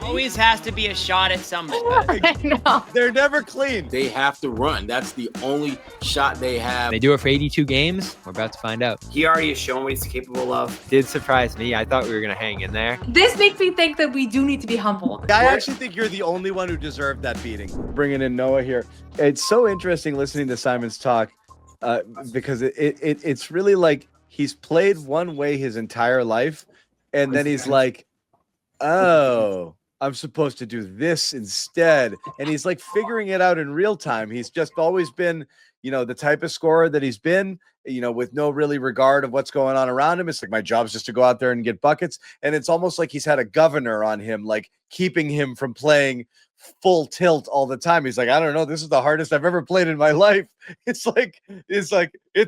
Always has to be a shot at somebody. I know. They're never clean. They have to run. That's the only shot they have. They do it for 82 games. We're about to find out. He already has shown what he's capable of. Did surprise me. I thought we were going to hang in there. This makes me think that we do need to be humble. I actually think you're the only one who deserved that beating. Bringing in Noah here. It's so interesting listening to Simons talk because it's really like he's played one way his entire life. And then he's like, oh, I'm supposed to do this instead. And he's like figuring it out in real time. He's just always been, the type of scorer that he's been, with no really regard of what's going on around him. It's like, my job's just to go out there and get buckets. And it's almost like he's had a governor on him, like keeping him from playing full tilt all the time. He's like, I don't know, this is the hardest I've ever played in my life. It's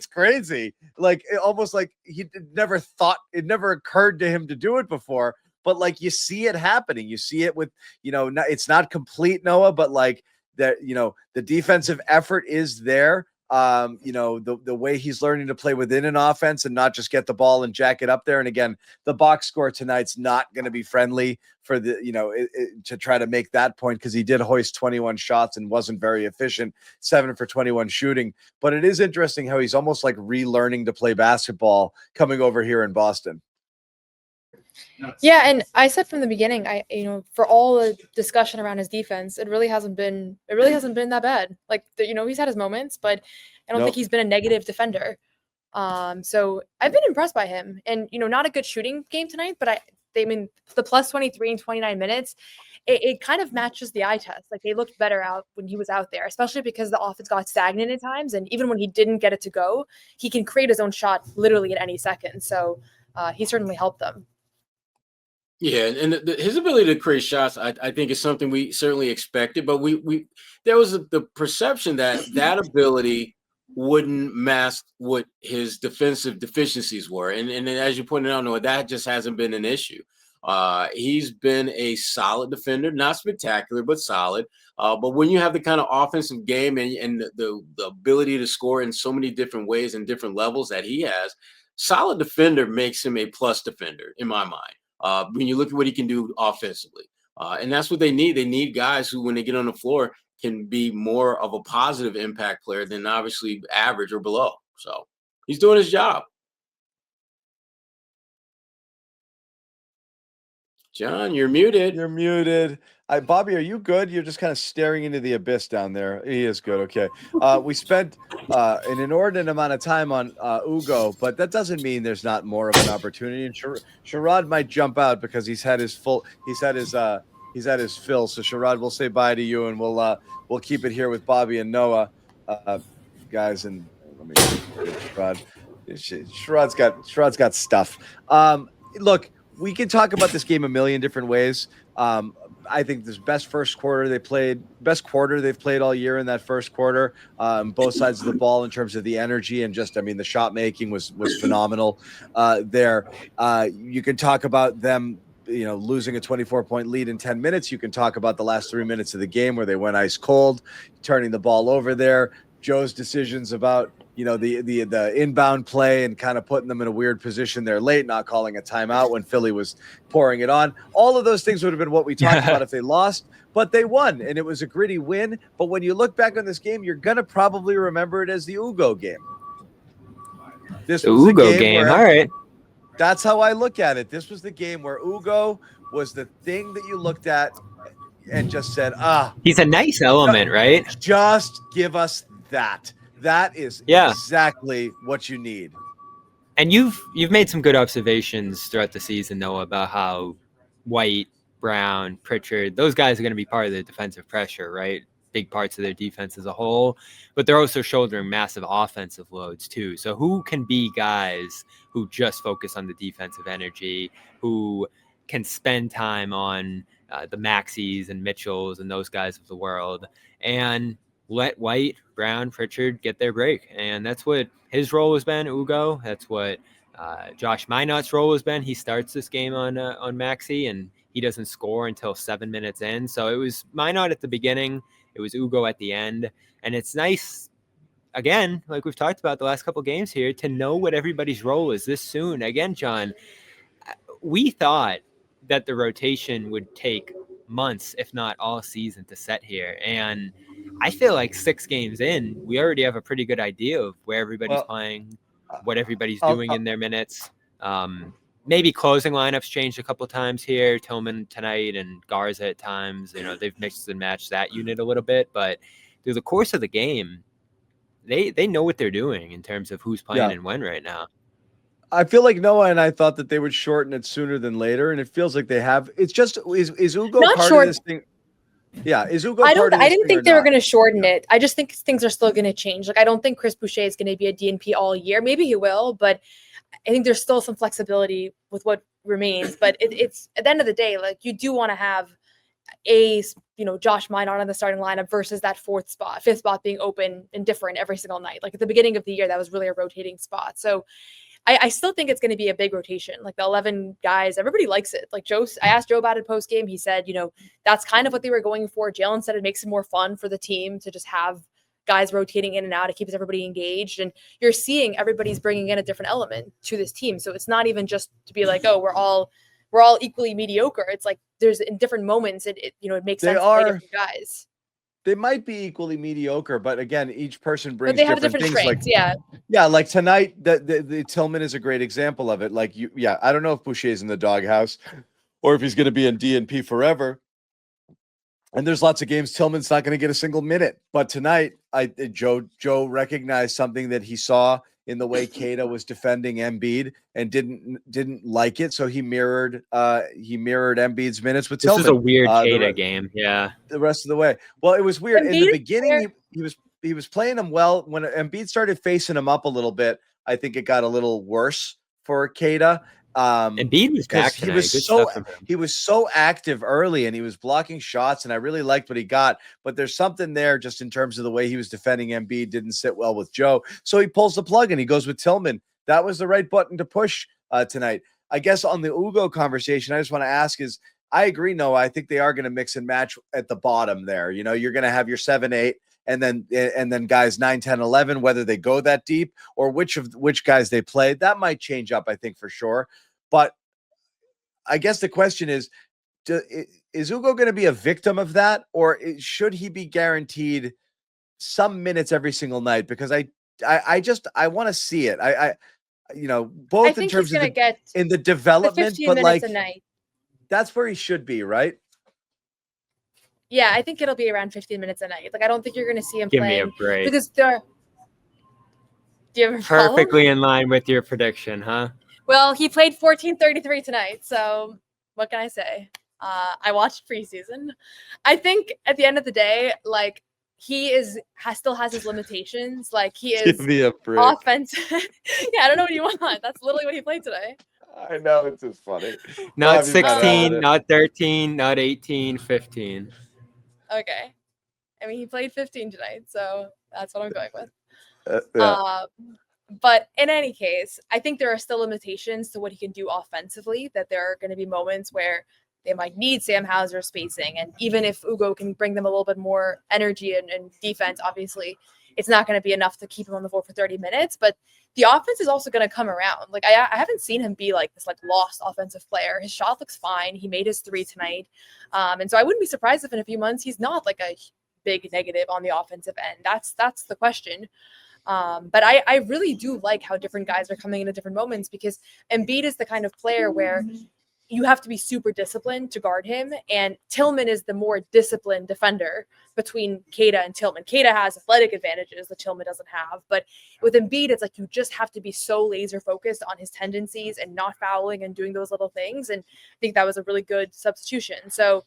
crazy. Like almost like he never thought, it never occurred to him to do it before. But like you see it happening. You see it with, it's not complete, Noah, but like that, the defensive effort is there. The way he's learning to play within an offense and not just get the ball and jack it up there. And again, the box score tonight's not going to be friendly for the, to try to make that point, because he did hoist 21 shots and wasn't very efficient, 7 for 21 shooting. But it is interesting how he's almost like relearning to play basketball coming over here in Boston. Yeah, and I said from the beginning, for all the discussion around his defense, it really hasn't been that bad. Like, he's had his moments, but I don't think he's been a negative defender. So I've been impressed by him, and not a good shooting game tonight, but the plus 23 and 29 minutes, it kind of matches the eye test. Like, they looked better out when he was out there, especially because the offense got stagnant at times, and even when he didn't get it to go, he can create his own shot literally at any second. So he certainly helped them. Yeah, and his ability to create shots, I think, is something we certainly expected. But there was the perception that ability wouldn't mask what his defensive deficiencies were, and as you pointed out, Noah, that just hasn't been an issue. He's been a solid defender, not spectacular, but solid. But when you have the kind of offensive game and the ability to score in so many different ways and different levels that he has, solid defender makes him a plus defender in my mind. When you look at what he can do offensively. And that's what they need. They need guys who, when they get on the floor, can be more of a positive impact player than obviously average or below. So he's doing his job. John, you're muted. You're muted. Bobby, are you good? You're just kind of staring into the abyss down there. He is good. Okay. We spent an inordinate amount of time on Ugo, but that doesn't mean there's not more of an opportunity. And Sherrod might jump out because he's had his fill. So Sherrod, we'll say bye to you, and we'll keep it here with Bobby and Noah, guys. And let me Sherrod. Sherrod's got stuff. Look, we can talk about this game a million different ways. I think this best quarter they've played all year in that first quarter, both sides of the ball in terms of the energy and just, the shot making was phenomenal there. You can talk about them, losing a 24-point lead in 10 minutes. You can talk about the last 3 minutes of the game where they went ice cold, turning the ball over there. Joe's decisions about, the inbound play and kind of putting them in a weird position there late, not calling a timeout when Philly was pouring it on. All of those things would have been what we talked about if they lost, but they won, and it was a gritty win. But when you look back on this game, you're going to probably remember it as the Ugo game. This was the Ugo game. All right. That's how I look at it. This was the game where Ugo was the thing that you looked at and just said, he's a nice element, right? Just give us that. That is exactly what you need. And you've made some good observations throughout the season, Noah, about how White, Brown, Pritchard, those guys are going to be part of the defensive pressure, right? Big parts of their defense as a whole, but they're also shouldering massive offensive loads too. So who can be guys who just focus on the defensive energy, who can spend time on the Maxis and Mitchells and those guys of the world, and let White, Brown, Pritchard get their break. And that's what his role has been, Ugo. That's what Josh Minot's role has been. He starts this game on Maxi, and he doesn't score until 7 minutes in. So it was Minot at the beginning. It was Ugo at the end. And it's nice, again, like we've talked about the last couple games here, to know what everybody's role is this soon. Again, John, we thought that the rotation would take months, if not all season, to set here. And I feel like 6 games in, we already have a pretty good idea of where everybody's playing, what everybody's doing in their minutes. Maybe closing lineups changed a couple times here. Tillman tonight and Garza at times. They've mixed and matched that unit a little bit, but through the course of the game, they know what they're doing in terms of who's playing and when right now. I feel like Noah and I thought that they would shorten it sooner than later, and it feels like they have. It's just is Ugo Not part short. of this thing? Yeah, is Ugo I part of this didn't thing think or they were not? going to shorten it. I just think things are still going to change. Like, I don't think Chris Boucher is going to be a DNP all year. Maybe he will, but I think there's still some flexibility with what remains. But it's at the end of the day, like, you do want to have Josh Minot on the starting lineup versus that fifth spot being open and different every single night. Like, at the beginning of the year, that was really a rotating spot. So I still think it's going to be a big rotation. Like, the 11 guys, everybody likes it. Like, I asked Joe about it post game. He said, that's kind of what they were going for. Jaylen said it makes it more fun for the team to just have guys rotating in and out. It keeps everybody engaged. And you're seeing everybody's bringing in a different element to this team. So it's not even just to be like, oh, we're all equally mediocre. It's like there's in different moments. It makes sense to play different guys. They might be equally mediocre, but again, each person brings But they have different different things. strengths. Yeah, like tonight, the Tillman is a great example of it. Like I don't know if Boucher's in the doghouse or if he's going to be in DNP forever. And there's lots of games Tillman's not going to get a single minute. But tonight, Joe recognized something that he saw in the way Keita was defending Embiid and didn't like it. So he mirrored Embiid's minutes with Tillman. This is a weird Keita game. Yeah. The rest of the way. Well, it was weird. Embiid In the beginning, he was playing him well. When Embiid started facing him up a little bit, I think it got a little worse for Keita. Embiid was back tonight. He was so active early and he was blocking shots, and I really liked what he got. But there's something there just in terms of the way he was defending Embiid didn't sit well with Joe. So he pulls the plug and he goes with Tillman. That was the right button to push tonight. I guess on the Ugo conversation, I just want to ask is, I agree, Noah. I think they are going to mix and match at the bottom there. You're going to have your 7, 8, and then guys 9, 10, 11, whether they go that deep or which guys they play. That might change up, I think, for sure. But I guess the question is Ugo going to be a victim of that, or should he be guaranteed some minutes every single night? Because I want to see it. Both in terms of in the development, but like a night. That's where he should be, right? Yeah, I think it'll be around 15 minutes a night. Like, I don't think you're going to see him Give playing me a break. because do you have a problem? Perfectly in line with your prediction, huh? Well, he played 14:33 tonight, so what can I say? I watched preseason. I think at the end of the day, like, he still has his limitations. Like, he is Give me a break. offensive. Yeah, I don't know what you want. That's literally what he played today. I know, it's just funny. Not 16, not 13, not 18, 15. Okay. I mean, he played 15 tonight, so that's what I'm going with. Yeah. But in any case, I think there are still limitations to what he can do offensively, that there are going to be moments where they might need Sam Hauser spacing. And even if Ugo can bring them a little bit more energy and defense, obviously, it's not going to be enough to keep him on the floor for 30 minutes. But the offense is also going to come around. Like, I haven't seen him be like this lost offensive player. His shot looks fine. He made his 3 tonight. And so I wouldn't be surprised if in a few months he's not like a big negative on the offensive end. That's the question. But I really do like how different guys are coming in at different moments, because Embiid is the kind of player where you have to be super disciplined to guard him. And Tillman is the more disciplined defender between Keita and Tillman. Keita has athletic advantages that Tillman doesn't have. But with Embiid, it's like you just have to be so laser focused on his tendencies and not fouling and doing those little things. And I think that was a really good substitution. So,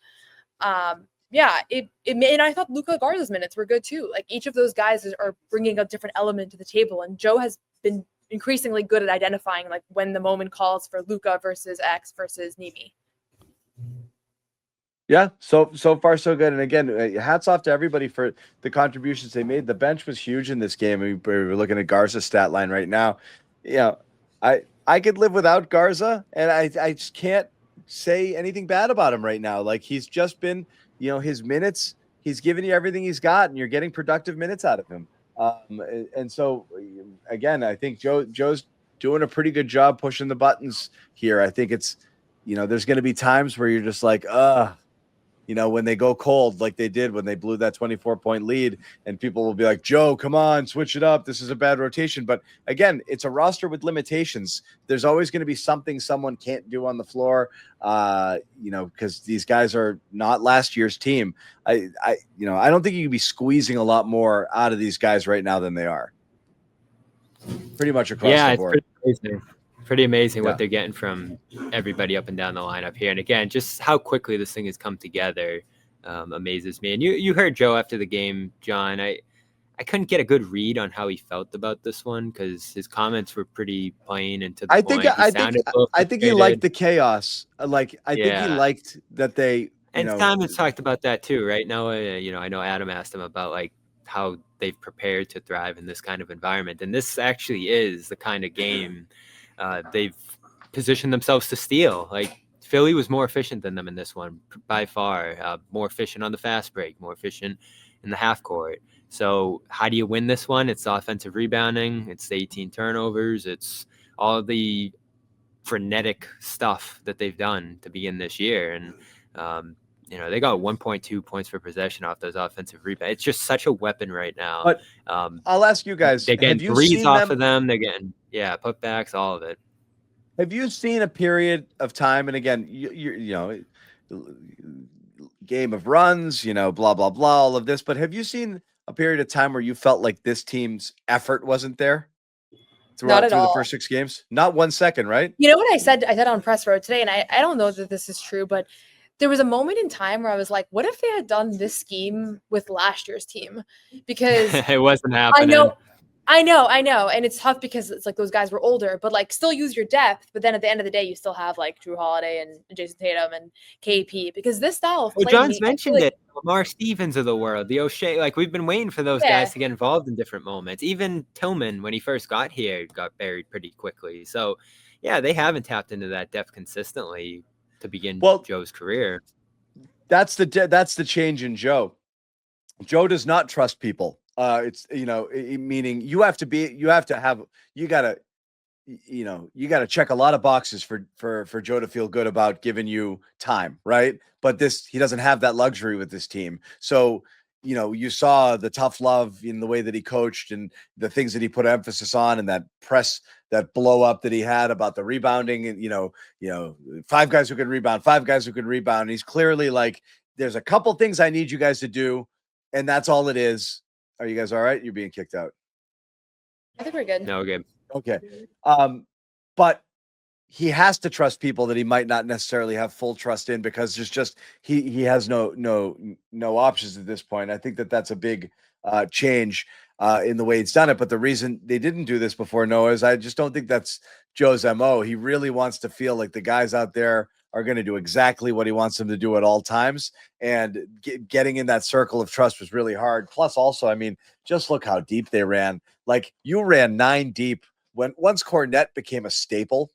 yeah, and I thought Luka Garza's minutes were good too. Like, each of those guys are bringing a different element to the table. And Joe has been increasingly good at identifying like when the moment calls for Luka versus X versus Nimi. Yeah, so far so good. And again, hats off to everybody for the contributions they made. The bench was huge in this game. We're looking at Garza's stat line right now. Yeah, I could live without Garza, and I just can't say anything bad about him right now. Like, he's just been, his minutes, he's giving you everything he's got, and you're getting productive minutes out of him. And so, again, I think Joe's doing a pretty good job pushing the buttons here. I think it's, there's going to be times where you're just like, when they go cold like they did when they blew that 24-point lead, and people will be like, Joe, come on, switch it up. This is a bad rotation. But again, it's a roster with limitations. There's always going to be something someone can't do on the floor, because these guys are not last year's team. I don't think you can be squeezing a lot more out of these guys right now than they are. Pretty much across the board. Pretty amazing what they're getting from everybody up and down the lineup here. And again, just how quickly this thing has come together amazes me. And you heard Joe after the game, John. I couldn't get a good read on how he felt about this one because his comments were pretty plain and to the point. I think he liked the chaos. I think he liked that they. And Simons talked about that too, right? Noah, I know Adam asked him about like how they've prepared to thrive in this kind of environment, and this actually is the kind of game they've positioned themselves to steal. Like Philly was more efficient than them in this one by far, more efficient on the fast break, more efficient in the half court. So how do you win this one? It's offensive rebounding. It's the 18 turnovers. It's all the frenetic stuff that they've done to begin this year. And, they got 1.2 points per possession off those offensive rebounds. It's just such a weapon right now. But I'll ask you guys. They're getting threes off of them. They're getting, putbacks, all of it. Have you seen a period of time? And again, game of runs, blah, blah, blah, all of this. But have you seen a period of time where you felt like this team's effort wasn't there throughout the first 6 games? Not 1 second, right? You know what I said? I said on press row today, and I don't know that this is true, but there was a moment in time where I was like, what if they had done this scheme with last year's team? Because it wasn't happening. I know. And it's tough because it's like those guys were older, but like still use your depth. But then at the end of the day, you still have like Drew Holiday and Jason Tatum and KP because this style of play. Well, John's mentioned it. Lamar Stevens of the world, the O'Shea, like we've been waiting for those guys to get involved in different moments. Even Tillman, when he first got here, got buried pretty quickly. So they haven't tapped into that depth consistently to begin Joe's career. That's the change in Joe. Joe does not trust people. Meaning you got to check a lot of boxes for Joe to feel good about giving you time, right? But he doesn't have that luxury with this team. So, you saw the tough love in the way that he coached and the things that he put emphasis on and that press, that blow up that he had about the rebounding and, 5 guys who can rebound, 5 guys who can rebound. And he's clearly like, there's a couple things I need you guys to do. And that's all it is. Are you guys all right? You're being kicked out. I think we're good. No, good. Okay. But he has to trust people that he might not necessarily have full trust in because there's just he has no options at this point. I think that's a big change in the way he's done it. But the reason they didn't do this before, Noah, is I just don't think that's Joe's MO. He really wants to feel like the guys out there are going to do exactly what he wants them to do at all times. And getting in that circle of trust was really hard. Plus, also, I mean, just look how deep they ran. Like you ran 9 deep once Cornette became a staple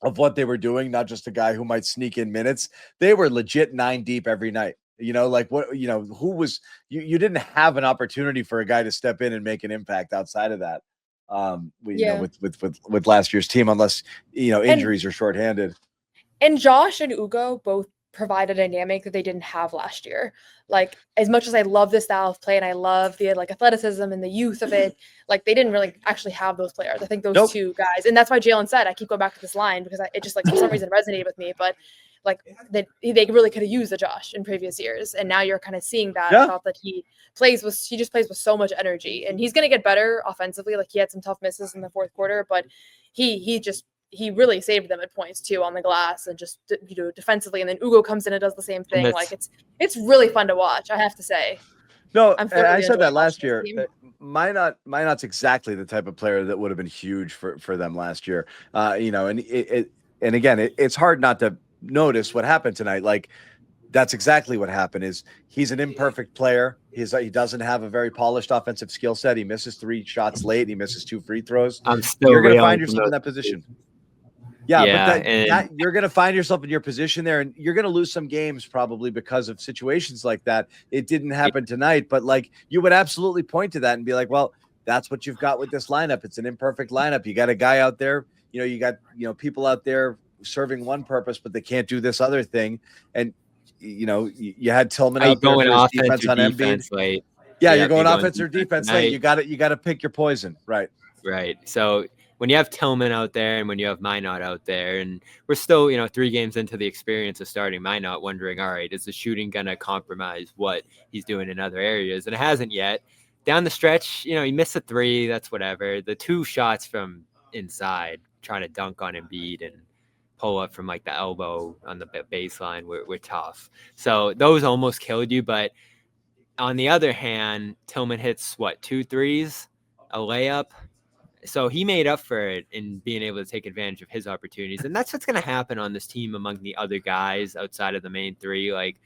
of what they were doing, not just a guy who might sneak in minutes. They were legit 9 deep every night. You didn't have an opportunity for a guy to step in and make an impact outside of that. With last year's team, unless injuries are shorthanded. And Josh and Ugo both provide a dynamic that they didn't have last year. Like as much as I love this style of play and I love the athleticism and the youth of it, like they didn't really actually have those players. I think those two guys, and that's why Jaylen said, I keep going back to this line because it just for some reason resonated with me, but like they really could have used a Josh in previous years. And now you're kind of seeing that. I thought that he just plays with so much energy and he's going to get better offensively. Like he had some tough misses in the fourth quarter, but he really saved them at points too on the glass and just defensively. And then Ugo comes in and does the same thing. Like it's really fun to watch, I have to say. No, I said that last year. Minot's exactly the type of player that would have been huge for them last year. And again, it's hard not to notice what happened tonight. Like that's exactly what happened. Is he's an imperfect player. He doesn't have a very polished offensive skill set. He misses 3 shots late. He misses 2 free throws. You're going to find yourself in that position. But you're going to find yourself in your position there, and you're going to lose some games probably because of situations like that. It didn't happen tonight, but like you would absolutely point to that and be like, well, that's what you've got with this lineup. It's an imperfect lineup. You got a guy out there, you got people out there serving one purpose, but they can't do this other thing. And you had Tillman Are you out there going for his offense defense or on defense Embiid. late? Yeah, Yep, you're going you're offense or defense tonight. late. You got to pick your poison, right? Right. So when you have Tillman out there and when you have Minot out there, and we're still, 3 games into the experience of starting Minot, wondering, all right, is the shooting going to compromise what he's doing in other areas? And it hasn't yet. Down the stretch, he missed a 3. That's whatever. The 2 shots from inside, trying to dunk on Embiid and pull up from like the elbow on the baseline were tough. So those almost killed you. But on the other hand, Tillman hits 2 threes, a layup. So he made up for it in being able to take advantage of his opportunities. And that's what's going to happen on this team among the other guys outside of the main 3. Like,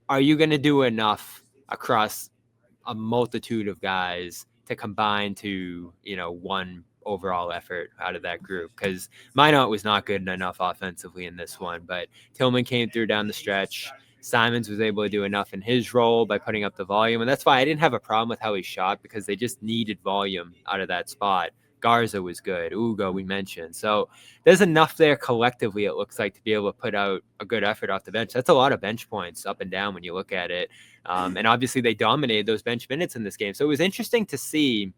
are you going to do enough across a multitude of guys to combine to, one overall effort out of that group? Because Minot was not good enough offensively in this one, but Tillman came through down the stretch. Simons was able to do enough in his role by putting up the volume. And that's why I didn't have a problem with how he shot, because they just needed volume out of that spot. Garza was good. Ugo, we mentioned. So there's enough there collectively, it looks like, to be able to put out a good effort off the bench. That's a lot of bench points up and down when you look at it. And obviously they dominated those bench minutes in this game. So it was interesting to see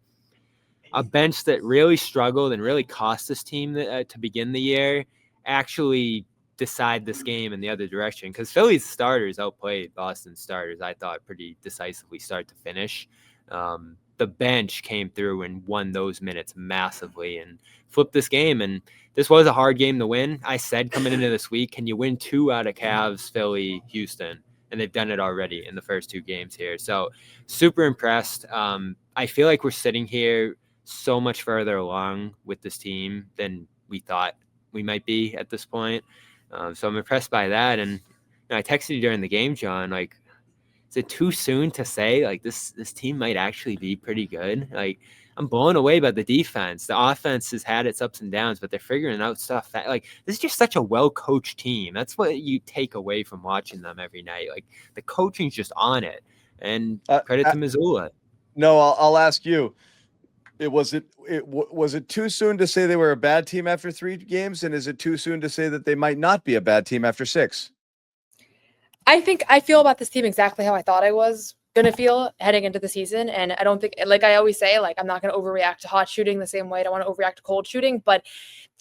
a bench that really struggled and really cost this team to begin the year actually decide this game in the other direction. Because Philly's starters outplayed Boston's starters, I thought, pretty decisively start to finish. The bench came through and won those minutes massively and flipped this game. And this was a hard game to win. I said coming into this week, can you win 2 out of Cavs, Philly, Houston? And they've done it already in the first 2 games here. So super impressed. I feel like we're sitting here so much further along with this team than we thought we might be at this point. So I'm impressed by that. And I texted you during the game, John, like, is it too soon to say like this team might actually be pretty good? Like, I'm blown away by the defense. The offense has had its ups and downs, but they're figuring out stuff that, like, this is just such a well-coached team. That's what you take away from watching them every night. Like, the coaching's just on it. And credit to Missoula. No, I'll ask you. Was it too soon to say they were a bad team after 3 games, and is it too soon to say that they might not be a bad team after 6? I think I feel about this team exactly how I thought I was going to feel heading into the season. And I don't think, like I always say, like, I'm not going to overreact to hot shooting the same way I don't want to overreact to cold shooting. But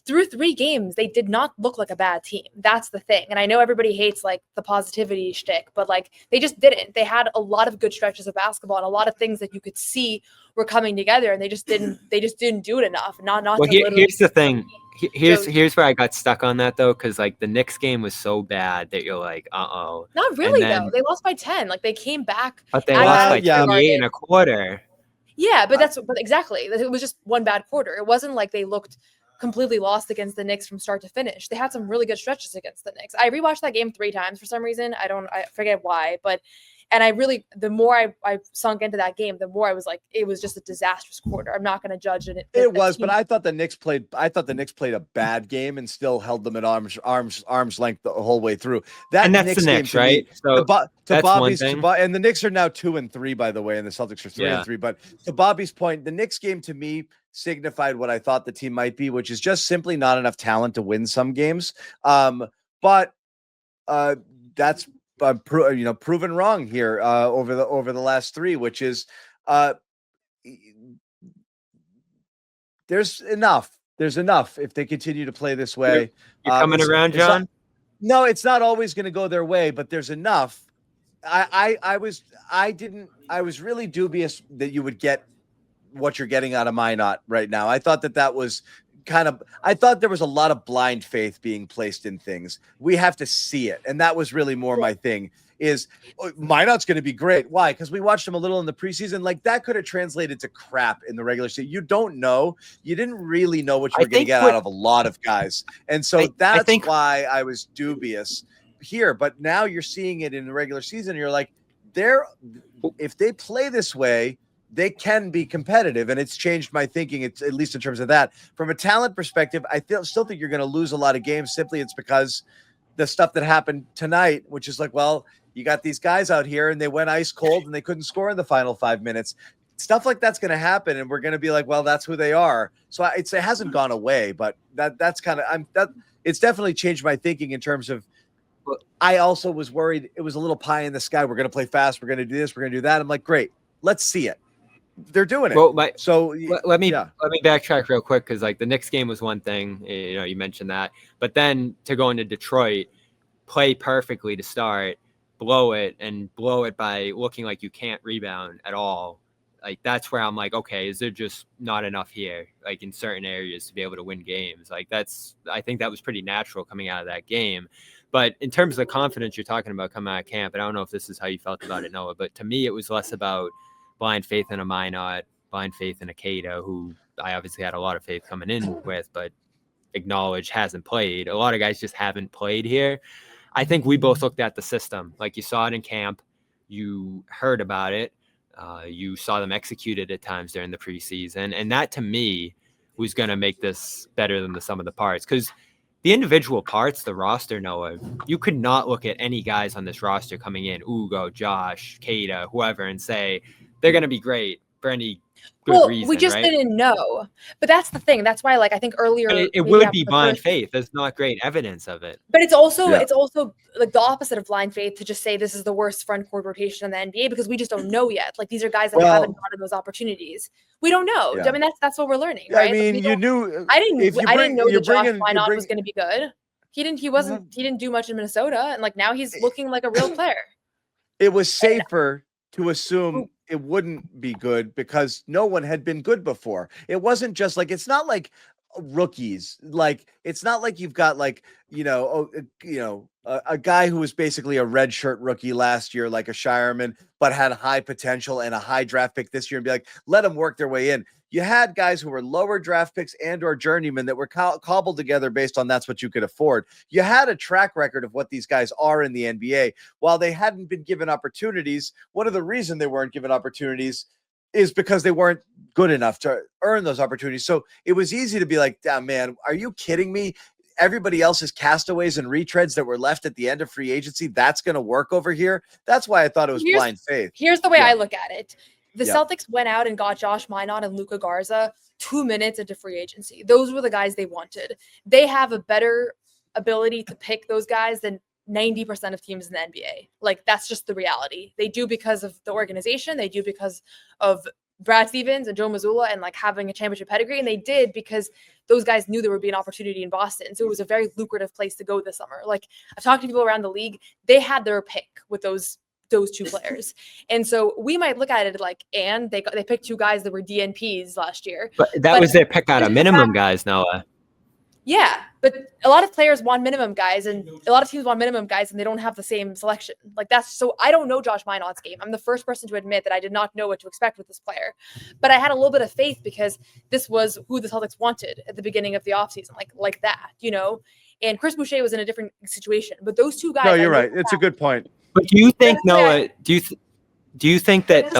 through 3 games, they did not look like a bad team. That's the thing. And I know everybody hates like the positivity shtick, but like they just didn't. They had a lot of good stretches of basketball and a lot of things that you could see were coming together, and they just didn't do it enough. Well, here's the thing. Here's where I got stuck on that though, because like the Knicks game was so bad that you're like, uh-oh. Not really though. They lost by 10. Like they came back. But they lost by 28 and a quarter. Yeah, but exactly. It was just one bad quarter. It wasn't like they looked completely lost against the Knicks from start to finish. They had some really good stretches against the Knicks. I rewatched that game 3 times for some reason. I forget why, but the more I sunk into that game, the more I was like, it was just a disastrous quarter. I'm not going to judge it. It was, but I thought the Knicks played a bad game and still held them at arm's length the whole way through. And that's the Knicks, right? So to Bobby's, and the Knicks are now 2-3, by the way, and the Celtics are 3-3. But to Bobby's point, the Knicks game to me signified what I thought the team might be, which is just simply not enough talent to win some games. But that's proven wrong here over the last 3, which is there's enough if they continue to play this way. You're coming around, John? It's not always going to go their way, but there's enough. I was really dubious that you would get what you're getting out of Minot right now. I thought that was I thought there was a lot of blind faith being placed in things. We have to see it. And that was really more my thing is Minot's going to be great. Why? Because we watched him a little in the preseason. Like that could have translated to crap in the regular season. You don't know. You didn't really know what you were going to get out of a lot of guys. And so that's why I was dubious here. But now you're seeing it in the regular season. And you're like, if they play this way, they can be competitive, and it's changed my thinking. It's at least in terms of that. From a talent perspective, I still think you're going to lose a lot of games. Simply, it's because the stuff that happened tonight, which is like, well, you got these guys out here, and they went ice cold, and they couldn't score in the final 5 minutes. Stuff like that's going to happen, and we're going to be like, well, that's who they are. So it hasn't gone away, but that's kind of it's definitely changed my thinking in terms of I also was worried it was a little pie in the sky. We're going to play fast. We're going to do this. We're going to do that. I'm like, great, let's see it. They're doing it. Well, let me backtrack real quick, because like the Knicks game was one thing, you mentioned that, but then to go into Detroit, play perfectly to start, blow it by looking like you can't rebound at all. Like that's where I'm like, okay, is there just not enough here, like in certain areas, to be able to win games? Like I think that was pretty natural coming out of that game. But in terms of the confidence you're talking about coming out of camp, and I don't know if this is how you felt about it, Noah, but to me it was less about blind faith in a Minot, blind faith in a Keita, who I obviously had a lot of faith coming in with, but acknowledge hasn't played. A lot of guys just haven't played here. I think we both looked at the system. Like you saw it in camp, you heard about it, you saw them executed at times during the preseason. And that to me was going to make this better than the sum of the parts. Because the individual parts, the roster, Noah, you could not look at any guys on this roster coming in, Ugo, Josh, Keita, whoever, and say, they're going to be great for any good reason, we just right? didn't know. But that's the thing. That's why, like, I think earlier it would be blind faith. There's not great evidence of it. But it's also like the opposite of blind faith to just say this is the worst front court rotation in the NBA, because we just don't know yet. Like these are guys that haven't gotten those opportunities. We don't know. Yeah. I mean, that's what we're learning, right? I mean, like, you knew. I didn't know that Josh Minot was going to be good. He didn't do much in Minnesota, and like now he's looking like a real player. It was safer to assume it wouldn't be good because no one had been good before. It wasn't just like, it's not like rookies. Like, it's not like you've got like, a guy who was basically a red shirt rookie last year, like a Shireman, but had high potential and a high draft pick this year, and be like, let them work their way in. You had guys who were lower draft picks and or journeymen that were cobbled together based on that's what you could afford. You had a track record of what these guys are in the NBA. While they hadn't been given opportunities, one of the reasons they weren't given opportunities is because they weren't good enough to earn those opportunities. So it was easy to be like, damn, man, are you kidding me? Everybody else's castaways and retreads that were left at the end of free agency, that's going to work over here. That's why I thought it was blind faith. Here's the way I look at it. The Celtics went out and got Josh Minot and Luka Garza 2 minutes into free agency. Those were the guys they wanted. They have a better ability to pick those guys than 90% of teams in the NBA. Like, that's just the reality. They do because of the organization. They do because of Brad Stevens and Joe Mazzulla and like having a championship pedigree. And they did because those guys knew there would be an opportunity in Boston. So it was a very lucrative place to go this summer. Like, I've talked to people around the league. They had their pick with those two players. And so we might look at it like, and they picked two guys that were DNPs last year. But that was their pick out of minimum guys, Noah. Yeah, but a lot of players want minimum guys, and a lot of teams want minimum guys, and they don't have the same selection. Like that's so I don't know Josh Minot's game. I'm the first person to admit that I did not know what to expect with this player. But I had a little bit of faith because this was who the Celtics wanted at the beginning of the offseason, like that, And Chris Boucher was in a different situation. But those two guys. No, you're right. It's a good point. But do you think, Noah, do you think that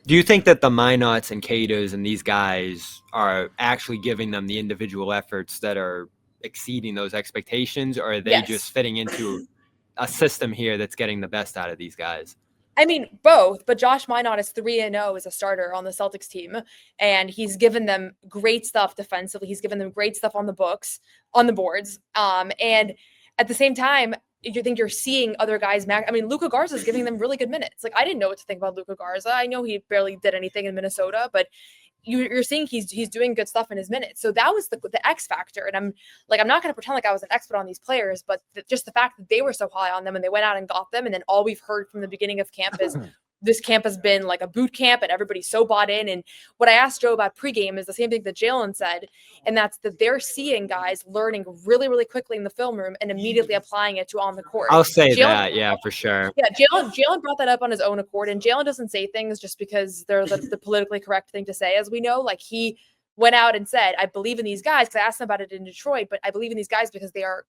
do you think that the Minots and Keitas and these guys are actually giving them the individual efforts that are exceeding those expectations, or are they just fitting into a system here that's getting the best out of these guys? I mean, both, but Josh Minot is 3-0 as a starter on the Celtics team, and he's given them great stuff defensively. He's given them great stuff on the boards. And at the same time, you think you're seeing other guys. Luka Garza is giving them really good minutes. Like, I didn't know what to think about Luka Garza. I know he barely did anything in Minnesota, but you're seeing he's doing good stuff in his minutes. So that was the X factor. And I'm not going to pretend like I was an expert on these players, but just the fact that they were so high on them and they went out and got them. And then all we've heard from the beginning of camp is this camp has been like a boot camp and everybody's so bought in. And what I asked Joe about pregame is the same thing that Jaylen said. And that's that they're seeing guys learning really, really quickly in the film room and immediately applying it to on the court. I'll say that. Yeah, for sure. Yeah. Jaylen brought that up on his own accord, and Jaylen doesn't say things just because they're the politically correct thing to say, as we know. Like, he went out and said, I believe in these guys, because I asked him about it in Detroit, but I believe in these guys because they are,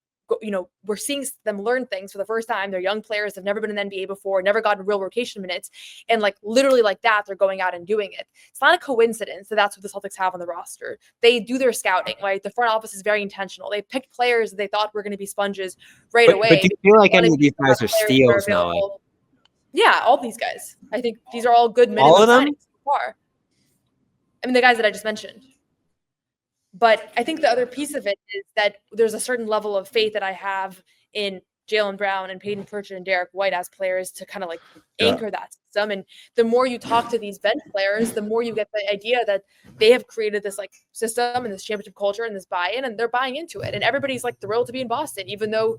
we're seeing them learn things for the first time. They're young players. They've never been in the NBA before, never gotten real rotation minutes. And like literally like that, they're going out and doing it. It's not a coincidence that that's what the Celtics have on the roster. They do their scouting, right? The front office is very intentional. They picked players that they thought were going to be sponges away. But do you feel like any of these guys are steals now? Yeah, all these guys. I think these are all good minimum all of them? signings so far. I mean, the guys that I just mentioned. But I think the other piece of it is that there's a certain level of faith that I have in Jaylen Brown and Peyton Pritchard and Derek White as players to kind of like anchor that system. And the more you talk to these bench players, the more you get the idea that they have created this like system and this championship culture and this buy-in, and they're buying into it. And everybody's like thrilled to be in Boston, even though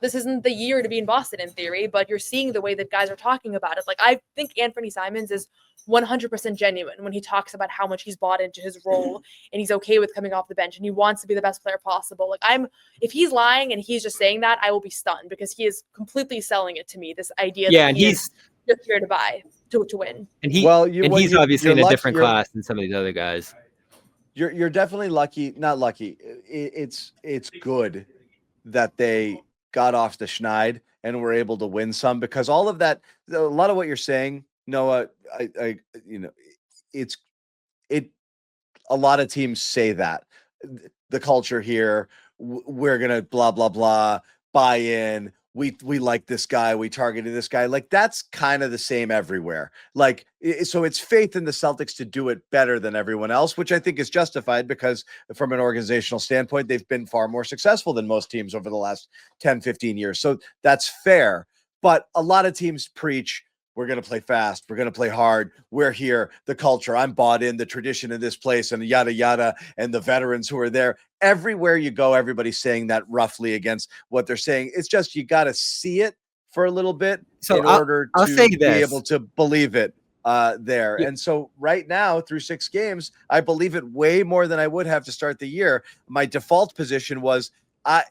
this isn't the year to be in Boston in theory, but you're seeing the way that guys are talking about it. Like I think Anfernee Simons is 100% genuine when he talks about how much he's bought into his role and he's okay with coming off the bench and he wants to be the best player possible. Like if he's lying and he's just saying that, I will be stunned because he is completely selling it to me. This idea that he's just here to buy to win. And he's obviously in a different class than some of these other guys. You're definitely not lucky. It's good that they got off the schneid and were able to win some, because all of that, a lot of what you're saying, Noah, a lot of teams say that the culture here, we're going to blah, blah, blah, buy in. We like this guy. We targeted this guy. Like that's kind of the same everywhere. Like, so it's faith in the Celtics to do it better than everyone else, which I think is justified because from an organizational standpoint, they've been far more successful than most teams over the last 10, 15 years. So that's fair. But a lot of teams preach, we're going to play fast. We're going to play hard. We're here. The culture, I'm bought in, the tradition of this place and yada, yada. And the veterans who are there, everywhere you go, everybody's saying that roughly against what they're saying. It's just, you got to see it for a little bit in order to be able to believe it there. Yeah. And so right now through 6 games, I believe it way more than I would have to start the year. My default position was, I'm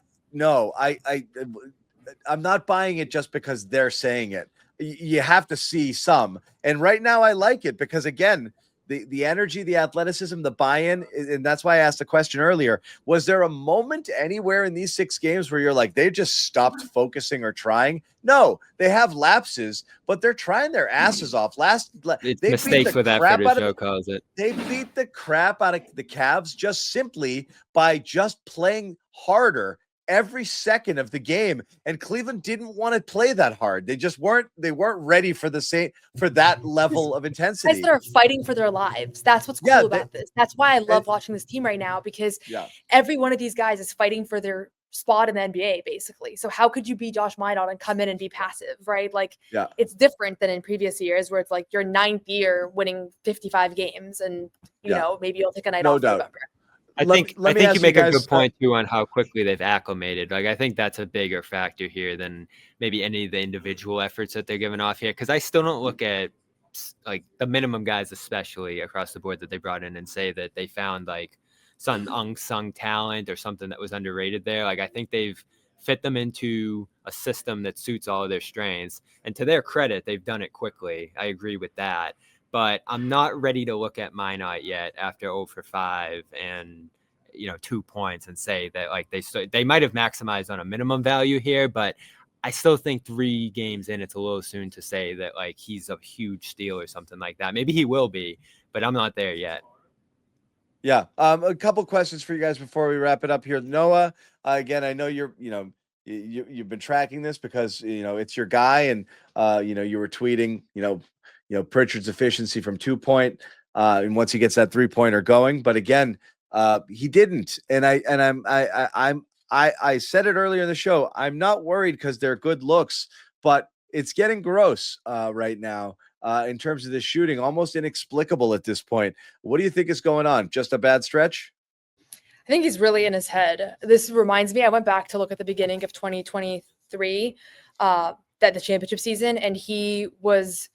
not buying it just because they're saying it. You have to see some. And right now I like it because, again, the energy, the athleticism, the buy-in, and that's why I asked the question earlier, was there a moment anywhere in these 6 games where you're like, they just stopped focusing or trying? No, they have lapses, but they're trying their asses off. It's mistakes with effort, as Joe calls it. They beat the crap out of the Cavs just simply by just playing harder every second of the game, and Cleveland didn't want to play that hard. They weren't ready for that level of intensity. Guys that are fighting for their lives. That's what's cool about this. That's why I love watching this team right now, because every one of these guys is fighting for their spot in the NBA, basically. So how could you be Josh Minot and come in and be passive, right? Like, it's different than in previous years where it's like your 9th year winning 55 games and, you know, maybe you'll take a night off in November. I think you make a good point too on how quickly they've acclimated. Like, I think that's a bigger factor here than maybe any of the individual efforts that they're giving off here. Because I still don't look at like the minimum guys, especially across the board, that they brought in and say that they found like some unsung talent or something that was underrated there. Like, I think they've fit them into a system that suits all of their strengths. And to their credit, they've done it quickly. I agree with that. But I'm not ready to look at Minot yet after 0 for 5 and 2 points and say that like they might have maximized on a minimum value here, but I still think 3 games in, it's a little soon to say that like he's a huge steal or something like that. Maybe he will be, but I'm not there yet. Yeah. A couple questions for you guys before we wrap it up here. Noah, again, I know you've been tracking this because it's your guy, and you were tweeting Pritchard's efficiency from 2-point, and once he gets that 3-pointer going. But again, he didn't. And I said it earlier in the show. I'm not worried because they're good looks, but it's getting gross right now in terms of the shooting, almost inexplicable at this point. What do you think is going on? Just a bad stretch? I think he's really in his head. This reminds me, I went back to look at the beginning of 2023, that the championship season, and he was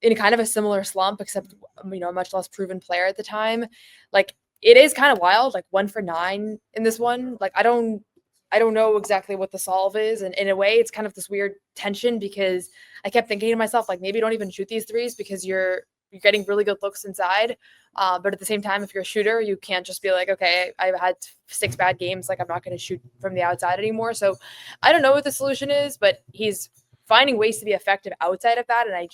in kind of a similar slump, except, a much less proven player at the time. Like, it is kind of wild, like 1 for 9 in this one. Like, I don't know exactly what the solve is. And in a way, it's kind of this weird tension, because I kept thinking to myself, like, maybe don't even shoot these threes because you're getting really good looks inside. But at the same time, if you're a shooter, you can't just be like, okay, I've had 6 bad games. Like, I'm not going to shoot from the outside anymore. So I don't know what the solution is, but he's finding ways to be effective outside of that. And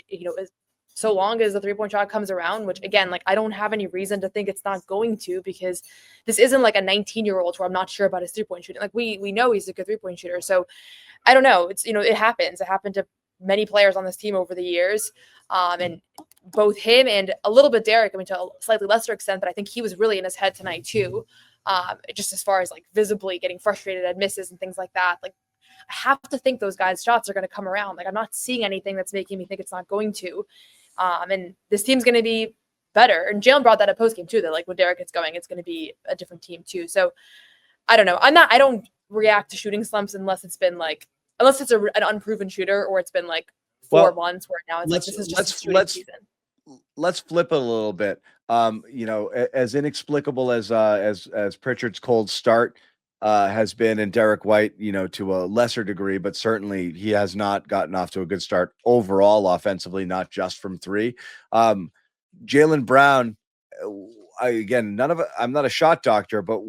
so long as the 3-point shot comes around, which again, like, I don't have any reason to think it's not going to, because this isn't like a 19-year-old where I'm not sure about his 3-point shooting. Like, we know he's a good 3-point shooter. So I don't know. It's, it happens. It happened to many players on this team over the years. And both him and a little bit Derek, to a slightly lesser extent, but I think he was really in his head tonight too. just as far as like visibly getting frustrated at misses and things like that. Like I have to think those guys' shots are going to come around. Like I'm not seeing anything that's making me think it's not going to. And this team's going to be better. And Jaylen brought that up post game too, that like when Derek gets going, it's going to be a different team too. So I don't know. I don't react to shooting slumps unless it's an unproven shooter or it's been like 4 months where now it's like, this is just a shooting season. Let's flip it a little bit. As inexplicable as Pritchard's cold start has been, and Derek White, to a lesser degree, but certainly he has not gotten off to a good start overall offensively, not just from three. Jaylen Brown, I'm not a shot doctor, but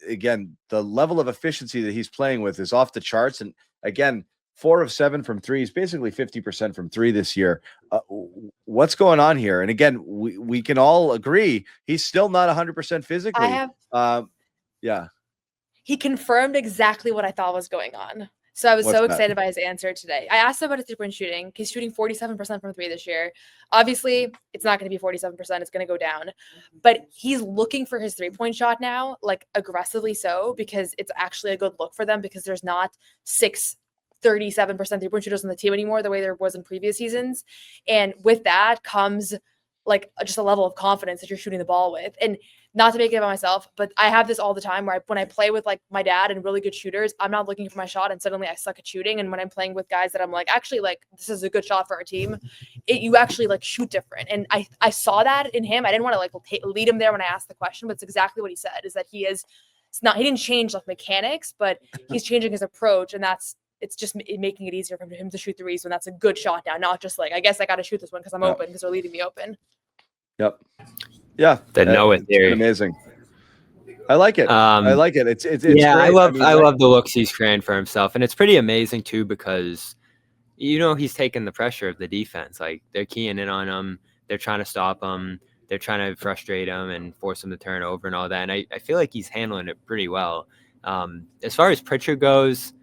again, the level of efficiency that he's playing with is off the charts. And again, 4 of 7 from three is basically 50% from three this year. What's going on here? And again, we can all agree he's still not 100% physically. Yeah. He confirmed exactly what I thought was going on. So I was excited by his answer today. I asked him about his 3-point shooting. He's shooting 47% from three this year. Obviously, it's not going to be 47%. It's going to go down. But he's looking for his 3-point shot now, like aggressively so, because it's actually a good look for them because there's not 6 37% 3-point shooters on the team anymore the way there was in previous seasons. And with that comes like just a level of confidence that you're shooting the ball with. And not to make it about myself, but I have this all the time where when I play with like my dad and really good shooters, I'm not looking for my shot and suddenly I suck at shooting. And when I'm playing with guys that I'm like, actually, like this is a good shot for our team, you actually like shoot different. And I saw that in him. I didn't want to like lead him there when I asked the question, but it's exactly what he said, is that he didn't change like mechanics, but he's changing his approach. And it's just making it easier for him to shoot threes when that's a good shot now, not just like, I guess I got to shoot this one because I'm open because they're leaving me open. Yep. Yeah. The Noah theory. Amazing. I like it. I like it. It's yeah, great. I love the looks he's creating for himself. And it's pretty amazing too, because, he's taking the pressure of the defense. Like they're keying in on him. They're trying to stop him. They're trying to frustrate him and force him to turn over and all that. And I feel like he's handling it pretty well. As far as Pritchard goes,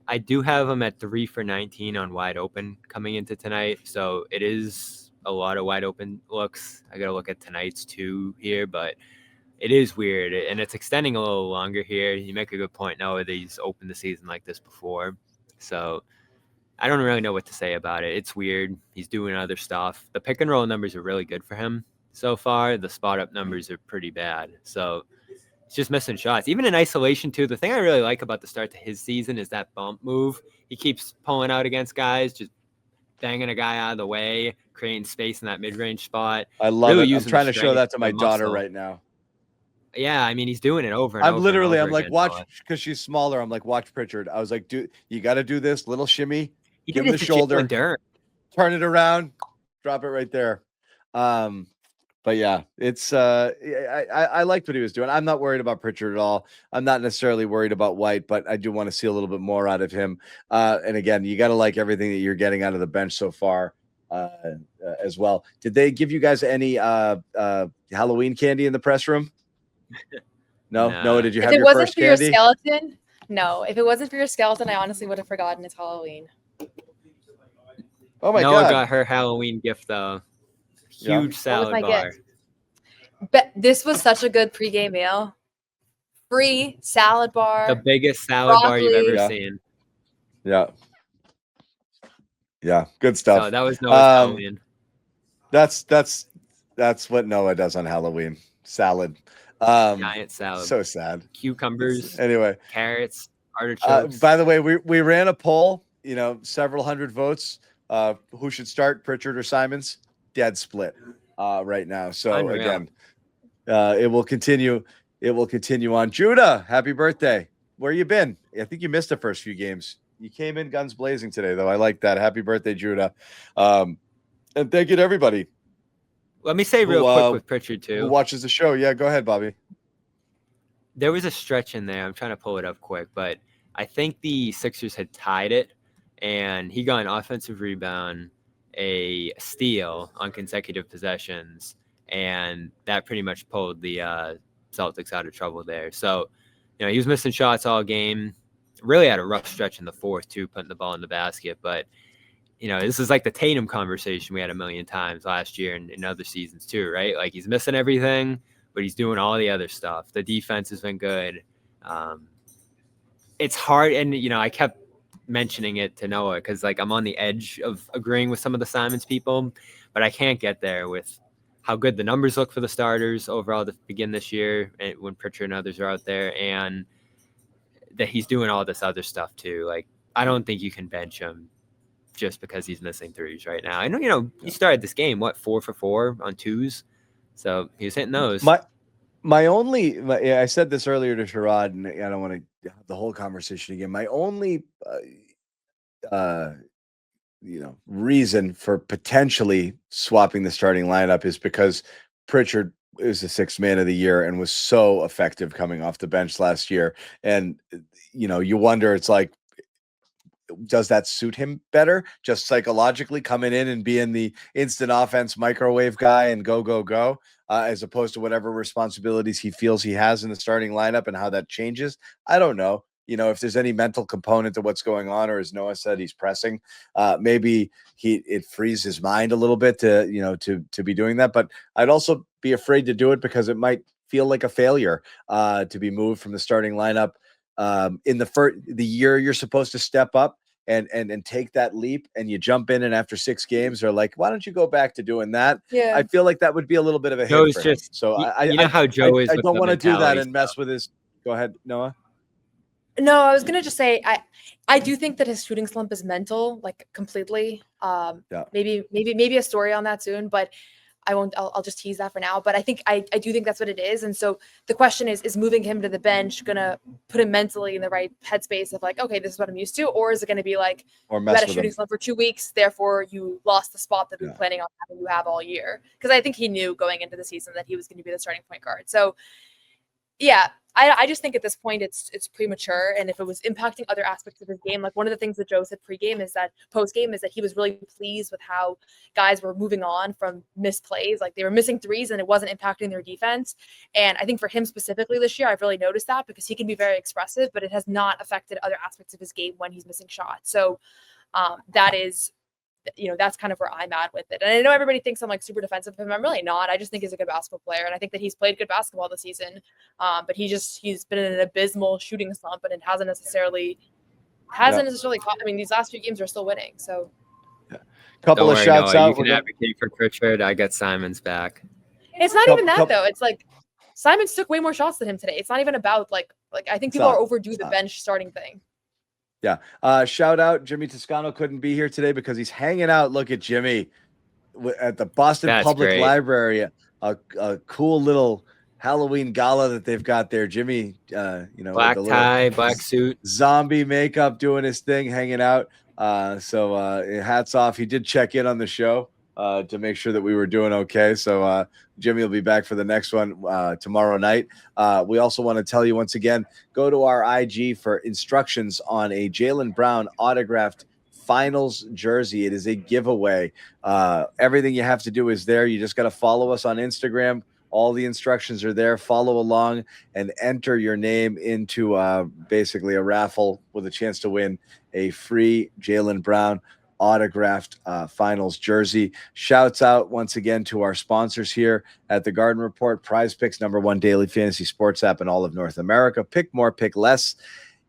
I do have him at 3 for 19 on wide open coming into tonight. So it is a lot of wide open looks. I got to look at tonight's too here, but it is weird. And it's extending a little longer here. You make a good point, Noah, that he's opened the season like this before. So I don't really know what to say about it. It's weird. He's doing other stuff. The pick and roll numbers are really good for him so far. The spot up numbers are pretty bad. So he's just missing shots. Even in isolation, too. The thing I really like about the start to his season is that bump move. He keeps pulling out against guys, just banging a guy out of the way, creating space in that mid-range spot. I love it. I'm trying to show that to my daughter right now. Yeah, I mean, he's doing it over and over. I'm like, watch, because she's smaller. I'm like, watch Pritchard. I was like, dude, you got to do this little shimmy. Give him the shoulder, turn it around, drop it right there. But yeah, it's I liked what he was doing. I'm not worried about Pritchard at all. I'm not necessarily worried about White, but I do want to see a little bit more out of him. And again, you got to like everything that you're getting out of the bench so far as well. Did they give you guys any Halloween candy in the press room? No. Did you have your first candy? If it wasn't for your skeleton, no. If it wasn't for your skeleton, I honestly would have forgotten it's Halloween. Oh my God! Noah got her Halloween gift though. Huge salad bar. But this was such a good pregame meal. Free salad bar. The biggest salad bar you've ever seen. Yeah. Good stuff. So that was Noah's Halloween. That's what Noah does on Halloween. Salad. Giant salad. So sad. Cucumbers. Anyway. Carrots. Artichokes. By the way, we ran a poll. Several hundred votes. Who should start, Pritchard or Simons? Dead split right now. So Unreal. Again, it will continue. It will continue on. Judah, happy birthday. Where you been? I think you missed the first few games. You came in guns blazing today, though. I like that. Happy birthday, Judah. And thank you to everybody. Let me say real quick with Pritchard, too. Who watches the show. Yeah, go ahead, Bobby. There was a stretch in there. I'm trying to pull it up quick, but I think the Sixers had tied it, and he got an offensive rebound, a steal on consecutive possessions, and that pretty much pulled the Celtics out of trouble there. So, he was missing shots all game. Really had a rough stretch in the fourth, too, putting the ball in the basket. But, this is like the Tatum conversation we had a million times last year and in other seasons, too, right? Like, he's missing everything, but he's doing all the other stuff. The defense has been good. It's hard, and I kept mentioning it to Noah because I'm on the edge of agreeing with some of the Simons people, but I can't get there with how good the numbers look for the starters overall to begin this year, and when Pritchard and others are out there, and that he's doing all this other stuff too. I don't think you can bench him just because he's missing threes right now. I know, he started this game, 4 for 4 on twos. So he was hitting those. I said this earlier to Sherrod, and I don't want to have the whole conversation again. My only, reason for potentially swapping the starting lineup is because Pritchard is the 6th man of the year and was so effective coming off the bench last year. And, you wonder, it's like, does that suit him better just psychologically coming in and being the instant offense microwave guy and go, as opposed to whatever responsibilities he feels he has in the starting lineup and how that changes? I don't know. If there's any mental component to what's going on, or as Noah said, he's pressing, maybe it frees his mind a little bit to be doing that. But I'd also be afraid to do it because it might feel like a failure to be moved from the starting lineup in the year you're supposed to step up and take that leap, and you jump in, and after 6 games they're like, why don't you go back to doing that? Yeah. I feel like that would be a little bit of a hit Joe's for him. just So how Joe is. I with don't the want to do that mentality and mess stuff. with his. Go ahead, Noah. No, I was gonna just say I do think that his shooting slump is mental, completely. Yeah. Maybe a story on that soon, but I won't. I'll just tease that for now. But I think I do think that's what it is. And so the question is moving him to the bench gonna put him mentally in the right headspace of okay, this is what I'm used to, or is it gonna be Or you mess had a with shooting him? slump for 2 weeks, therefore you lost the spot that we've been planning on having you have all year? Because I think he knew going into the season that he was going to be the starting point guard. So yeah, I just think at this point it's premature. And if it was impacting other aspects of his game, one of the things that Joe said post-game is that he was really pleased with how guys were moving on from missed plays. They were missing threes and it wasn't impacting their defense. And I think for him specifically this year, I've really noticed that because he can be very expressive, but it has not affected other aspects of his game when he's missing shots. So that is, that's kind of where I'm at with it. And I know everybody thinks I'm super defensive of him. I'm really not. I just think he's a good basketball player. And I think that he's played good basketball this season. But he's been in an abysmal shooting slump, and it hasn't necessarily caught. I mean, these last few games are still winning. So Couple Don't of worry, shouts Noah, out. you can advocate for Pritchard. I got Simons back. it's not even that though. It's Simons took way more shots than him today. It's not even about I think people are overdue the bench starting thing. Yeah. Shout out. Jimmy Toscano couldn't be here today because he's hanging out. Look at Jimmy at the Boston Public Library, a cool little Halloween gala that they've got there. Jimmy, black with tie, black suit, zombie makeup, doing his thing, hanging out. So hats off. He did check in on the show to make sure that we were doing okay. So Jimmy will be back for the next one tomorrow night. We also want to tell you once again, go to our IG for instructions on a Jaylen Brown autographed finals jersey. It is a giveaway. Everything you have to do is there. You just got to follow us on Instagram. All the instructions are there. Follow along and enter your name into basically a raffle with a chance to win a free Jaylen Brown autographed finals jersey. Shouts out once again to our sponsors here at the Garden Report. Prize Picks, #1 daily fantasy sports app in all of North America. Pick more, pick less.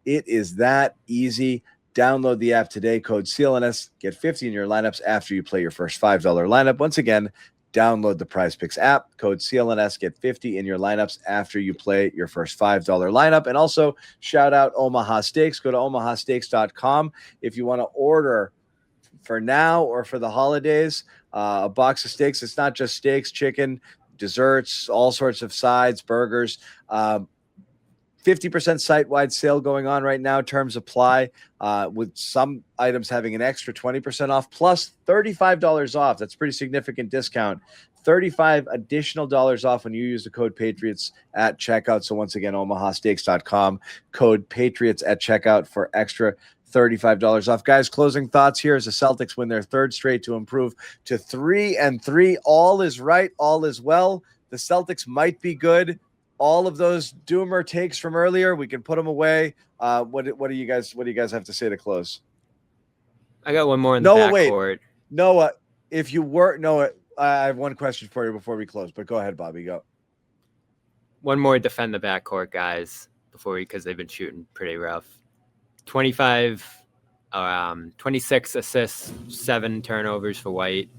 It is that easy. Download the app today. Code CLNS. Get 50 in your lineups after you play your first $5 lineup. Once again, download the Prize Picks app. Code CLNS. Get 50 in your lineups after you play your first $5 lineup. And also shout out Omaha Steaks. Go to omahasteaks.com if you want to order for now or for the holidays a box of steaks. It's not just steaks, chicken, desserts, all sorts of sides, burgers. 50% site-wide sale going on right now. Terms apply, with some items having an extra 20% off plus $35 off. That's a pretty significant discount. $35 additional dollars off when you use the code Patriots at checkout. So once again, omahasteaks.com, code Patriots at checkout for extra $35 off. Guys, closing thoughts here as the Celtics win their 3rd straight to improve to 3-3. All is right. All is well. The Celtics might be good. All of those doomer takes from earlier, we can put them away. What do you guys have to say to close? I got one more in the backcourt. Noah, I have one question for you before we close, but go ahead, Bobby. Go. one more defend the backcourt guys before because they've been shooting pretty rough. 26 assists, 7 turnovers for White,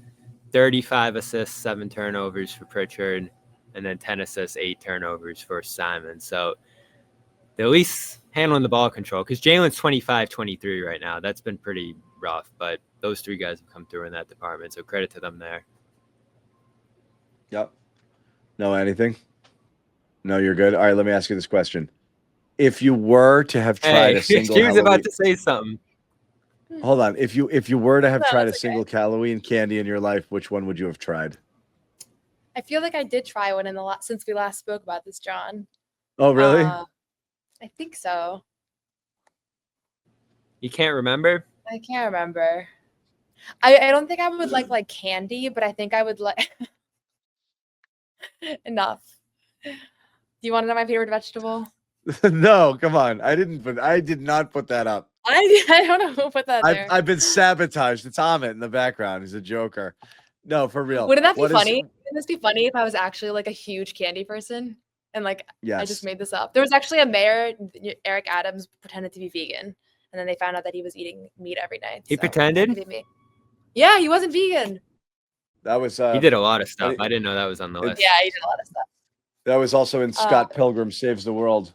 35 assists, 7 turnovers for Pritchard, and then 10 assists, 8 turnovers for Simons. So they're at least handling the ball control because Jaylen's 25-23 right now. That's been pretty rough, but those 3 guys have come through in that department. So credit to them there. Yep. No, anything? No, you're good. All right, let me ask you this question. If you were to have tried a single she was about to say something. Hold on. If you were to have No, tried a that's single Halloween candy in your life, which one would you have tried? I feel like I did try one in the since we last spoke about this, John. Oh, really? I think so. You can't remember? I can't remember. I don't think I would like candy, but I think I would like enough. Do you want to know my favorite vegetable? No, come on. I did not put that up. I don't know who put that there. I've been sabotaged. It's Amit in the background. He's a joker. No, for real. Wouldn't that be What is- funny? Wouldn't this be funny if I was actually like a huge candy person and like Yes. I just made this up? There was actually a mayor, Eric Adams, pretended to be vegan, and then they found out that he was eating meat every night. He so pretended? that could be me. Yeah, he wasn't vegan. That was He did a lot of stuff. I didn't know that was on the list. Yeah, he did a lot of stuff. that was also in Scott Pilgrim Saves the World.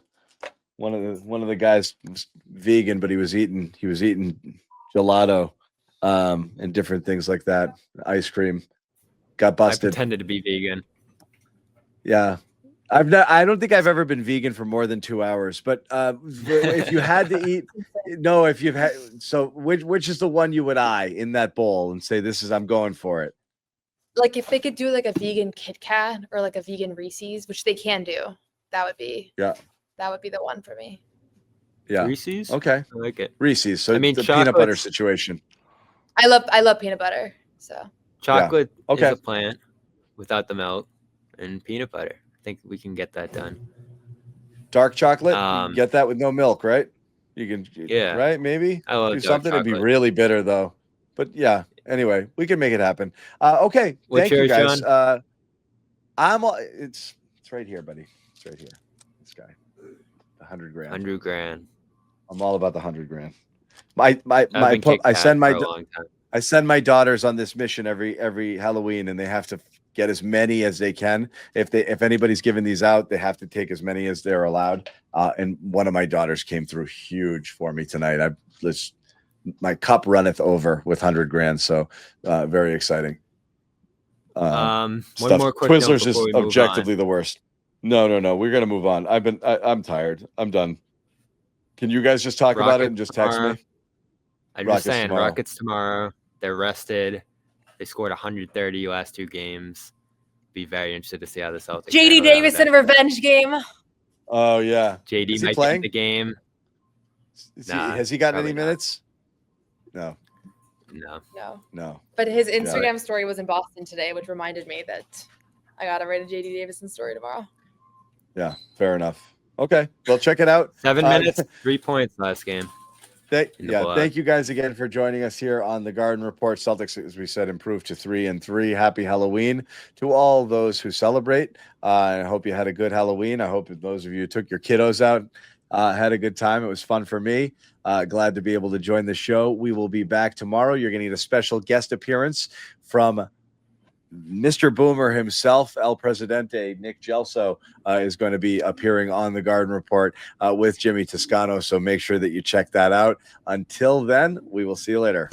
One of the guys was vegan, but he was eating gelato, and different things like that. Ice cream. Got I busted. pretended to be vegan. Yeah. I don't think I've ever been vegan for more than 2 hours, but if you had to eat, no, if you've had, so which is the one you would eye in that bowl and say, I'm going for it. Like if they could do like a vegan Kit Kat or like a vegan Reese's, which they can do, that would be the one for me. Yeah. Reese's? Okay. I like it. Reese's. So I mean, it's a peanut butter chocolate's- situation. I love peanut butter. So Chocolate Okay. is a plant without the milk, and peanut butter. I think we can get that done. Dark chocolate. You can get that with no milk, right? You can. Yeah. Right. Maybe. I love Do dark something. It'd be chocolate. really bitter though. But yeah. Anyway, we can make it happen. Okay. What's Thank you yours, guys. It's right here, buddy. It's right here. This guy. The 100 grand. 100 grand. I'm all about the 100 grand. I've been kicked I back send my for a long time. I send my daughters on this mission every Halloween, and they have to get as many as they can. If anybody's giving these out, they have to take as many as they're allowed. And one of my daughters came through huge for me tonight. My cup runneth over with 100 grand. So very exciting. One Stuff. more quick note Twizzlers is before we move objectively the worst. No. We're gonna move on. I'm tired. I'm done. Can you guys just talk about it and just text tomorrow. me? I'm Rockets just saying, tomorrow. Rockets tomorrow. They're rested. They scored 130 last 2 games. Be very interested to see how the Celtics. JD handle that Davis in a event. revenge game. Oh yeah. JD Is he might playing? take the game. Has he gotten any probably not. minutes? No. No. But his Instagram story was in Boston today, which reminded me that I gotta write a JD Davison story tomorrow. Yeah, fair enough. Okay, well, check it out. 7 minutes, 3 points last game. in the blowout. Thank you guys again for joining us here on the Garden Report. Celtics, as we said, improved to 3-3. Happy Halloween to all those who celebrate. I hope you had a good Halloween. I hope that those of you who took your kiddos out had a good time. It was fun for me. Glad to be able to join the show. We will be back tomorrow. You're going to get a special guest appearance from Mr. Boomer himself, El Presidente, Nick Gelso, is going to be appearing on the Garden Report with Jimmy Toscano. So make sure that you check that out. Until then, we will see you later.